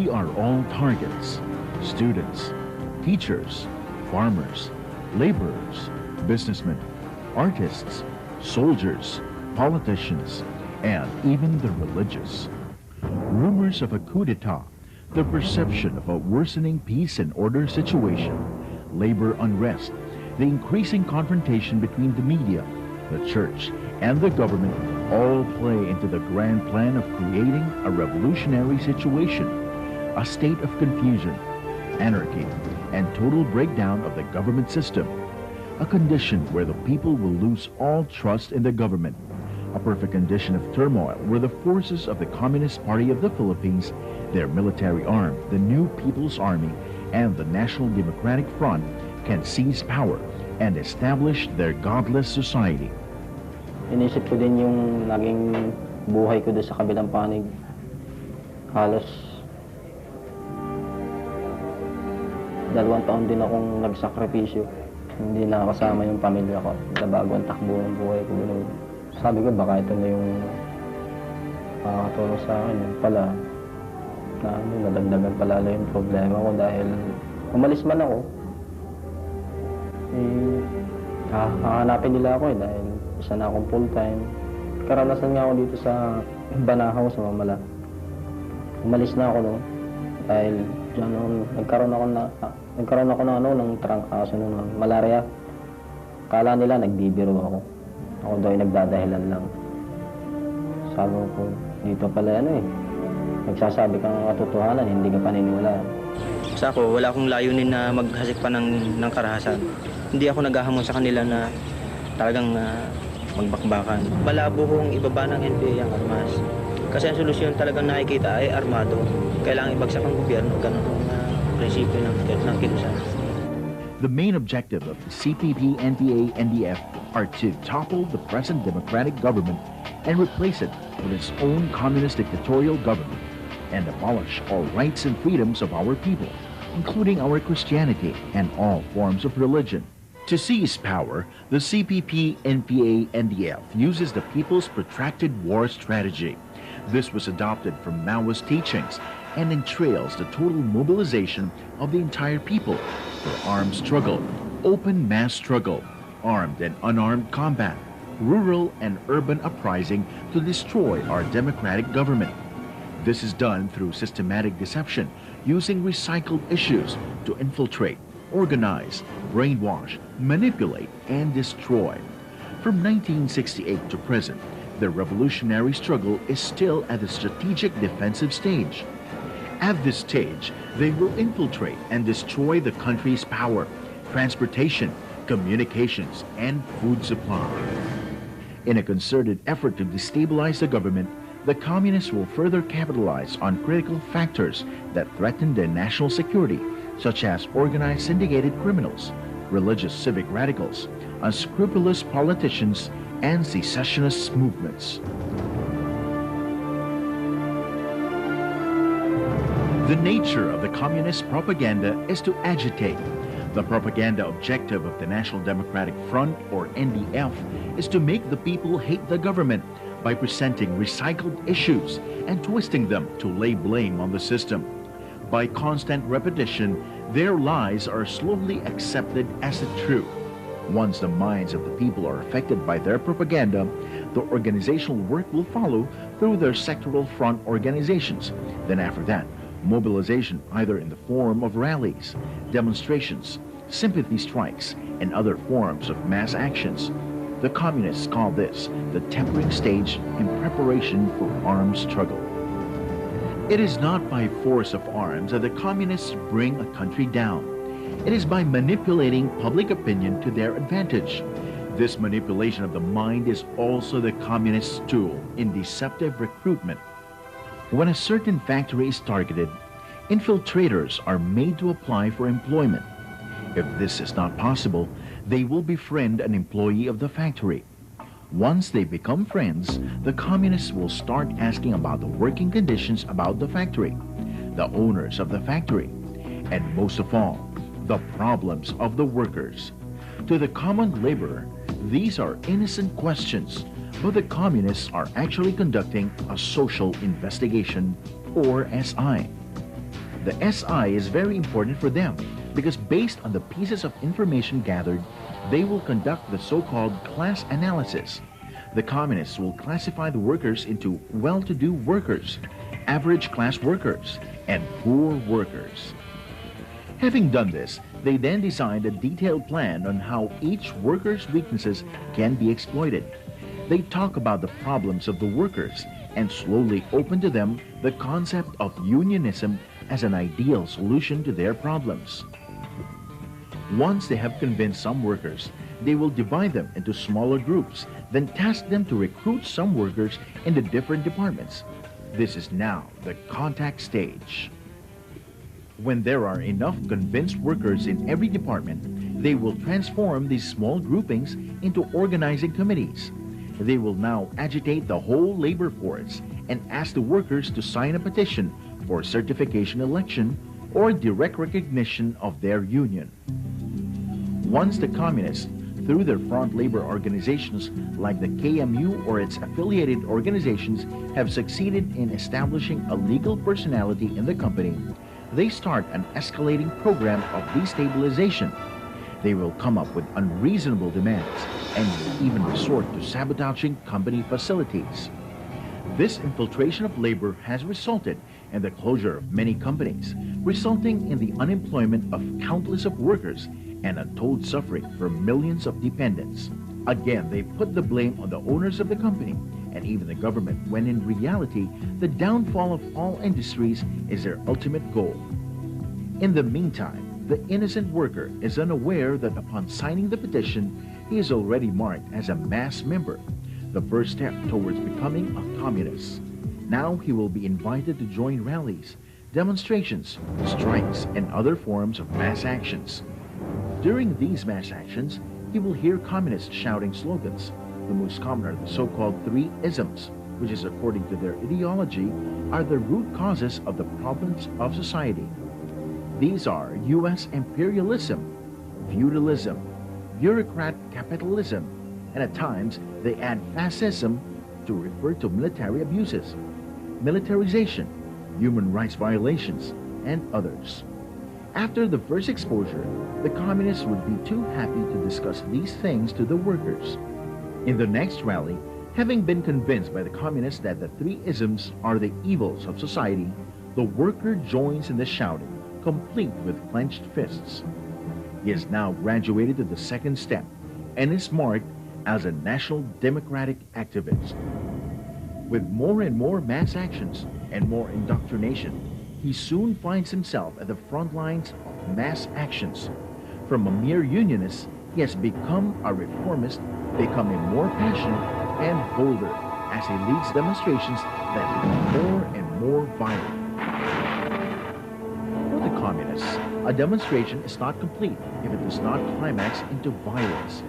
We are all targets: students, teachers, farmers, laborers, businessmen, artists, soldiers, politicians, and even the religious. Rumors of a coup d'etat, the perception of a worsening peace and order situation, labor unrest, the increasing confrontation between the media, the church, and the government all play into the grand plan of creating a revolutionary situation, a state of confusion, anarchy, and total breakdown of the government system, a condition where the people will lose all trust in the government, a perfect condition of turmoil where the forces of the Communist Party of the Philippines, their military arm, the New People's Army, and the National Democratic Front can seize power and establish their godless society. Inisip ko din yung naging buhay ko doon sa kabilang panig. Halos 2 taon din akong nagsakripisyo. Hindi nakakasama yung pamilya ko. Nabago ang takbo ng buhay ko. Sabi ko baka ito na yung makakatulong sa akin. Yung pala, nadagdagan palala yung problema ko dahil umalis man ako. Hahanapin nila ako dahil isa na akong full-time. Karanasan nga ako dito sa Banahaw, sa Mamala. Umalis na ako noon dahil dyan nagkaroon ako ng trangkaso ng malaria. Kala nila nagbibiro ako. Ako daw ay nagdadahilan lang. Sabi ko, dito pala nagsasabi kang katotohanan, hindi ka paniniwala. Sa ako, wala akong layunin na maghasik pa ng karahasan. Hindi ako naghahamon sa kanila na talagang magbakbakan. Malabo kong ibaba ng NPA ang armas. Kasi ang solusyon talagang nakikita ay armado. Kailangan ibagsak ang gobyerno. Ganun ang prinsipyo ng kilusan. The main objective of the CPP, NPA, NDF are to topple the present democratic government and replace it with its own communist dictatorial government and abolish all rights and freedoms of our people, including our Christianity and all forms of religion. To seize power, the CPP, NPA, NDF uses the People's Protracted War Strategy. This was adopted from Maoist teachings and entrails the total mobilization of the entire people for armed struggle, open mass struggle, armed and unarmed combat, rural and urban uprising to destroy our democratic government. This is done through systematic deception, using recycled issues to infiltrate, organize, brainwash, manipulate, and destroy. From 1968 to present, the revolutionary struggle is still at the strategic defensive stage. At this stage, they will infiltrate and destroy the country's power, transportation, communications, and food supply. In a concerted effort to destabilize the government, the communists will further capitalize on critical factors that threaten their national security, such as organized syndicated criminals, religious civic radicals, unscrupulous politicians, and secessionist movements. The nature of the communist propaganda is to agitate. The propaganda objective of the National Democratic Front, or NDF, is to make the people hate the government by presenting recycled issues and twisting them to lay blame on the system. By constant repetition, their lies are slowly accepted as the truth. Once the minds of the people are affected by their propaganda, the organizational work will follow through their sectoral front organizations. Then after that, mobilization either in the form of rallies, demonstrations, sympathy strikes, and other forms of mass actions. The communists call this the tempering stage in preparation for armed struggle. It is not by force of arms that the communists bring a country down. It is by manipulating public opinion to their advantage. This manipulation of the mind is also the communist tool in deceptive recruitment. When a certain factory is targeted, infiltrators are made to apply for employment. If this is not possible, they will befriend an employee of the factory. Once they become friends, the communists will start asking about the working conditions about the factory, the owners of the factory, and most of all, the problems of the workers. To the common laborer, these are innocent questions, but the communists are actually conducting a social investigation, or SI. The SI is very important for them because based on the pieces of information gathered, they will conduct the so-called class analysis. The communists will classify the workers into well-to-do workers, average class workers, and poor workers. Having done this, they then designed a detailed plan on how each worker's weaknesses can be exploited. They talk about the problems of the workers and slowly open to them the concept of unionism as an ideal solution to their problems. Once they have convinced some workers, they will divide them into smaller groups, then task them to recruit some workers in the different departments. This is now the contact stage. When there are enough convinced workers in every department, they will transform these small groupings into organizing committees. They will now agitate the whole labor force and ask the workers to sign a petition for certification election or direct recognition of their union. Once the communists, through their front labor organizations like the KMU or its affiliated organizations, have succeeded in establishing a legal personality in the company, they start an escalating program of destabilization. They will come up with unreasonable demands and will even resort to sabotaging company facilities. This infiltration of labor has resulted in the closure of many companies, resulting in the unemployment of countless of workers and untold suffering for millions of dependents. Again, they put the blame on the owners of the company and even the government, when in reality, the downfall of all industries is their ultimate goal. In the meantime, the innocent worker is unaware that upon signing the petition, he is already marked as a mass member, the first step towards becoming a communist. Now he will be invited to join rallies, demonstrations, strikes, and other forms of mass actions. During these mass actions, he will hear communists shouting slogans. The most common are the so-called three isms, which is, according to their ideology, are the root causes of the problems of society. These are U.S. imperialism, feudalism, bureaucrat capitalism, and at times they add fascism to refer to military abuses, militarization, human rights violations, and others. After the first exposure, the communists would be too happy to discuss these things to the workers. In the next rally, having been convinced by the communists that the three isms are the evils of society, the worker joins in the shouting, complete with clenched fists. He has now graduated to the second step and is marked as a national democratic activist. With more and more mass actions and more indoctrination, he soon finds himself at the front lines of mass actions. From a mere unionist, he has become a reformist, becoming more passionate and bolder as he leads demonstrations that become more and more violent. For the communists, a demonstration is not complete if it does not climax into violence.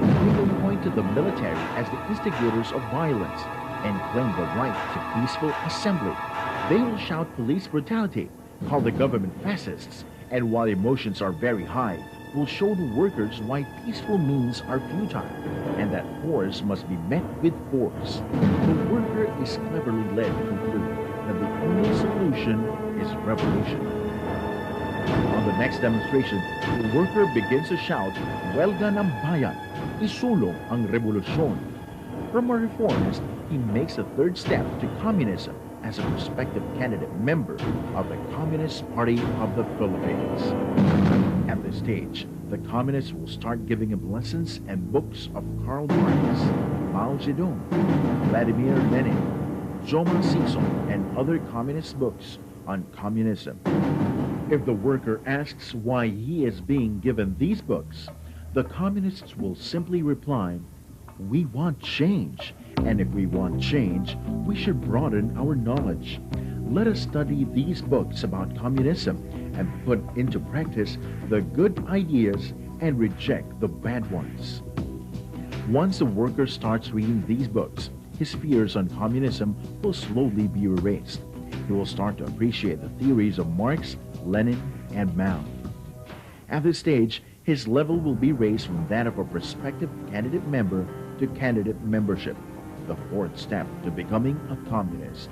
They will point to the military as the instigators of violence and claim the right to peaceful assembly. They will shout police brutality, call the government fascists, and while emotions are very high, will show the workers why peaceful means are futile and that force must be met with force. The worker is cleverly led to conclude that the only solution is revolution. On the next demonstration, the worker begins to shout, "Huelga ng bayan, isulong ang revolusyon." From a reformist, he makes a third step to communism as a prospective candidate member of the Communist Party of the Philippines. At this stage, the communists will start giving him lessons and books of Karl Marx, Mao Zedong, Vladimir Lenin, Joma Sisson, and other communist books on communism. If the worker asks why he is being given these books, the communists will simply reply, "We want change, and if we want change, we should broaden our knowledge. Let us study these books about communism and put into practice the good ideas and reject the bad ones." Once the worker starts reading these books, his fears on communism will slowly be erased. He will start to appreciate the theories of Marx, Lenin, and Mao. At this stage, his level will be raised from that of a prospective candidate member to candidate membership, the fourth step to becoming a communist.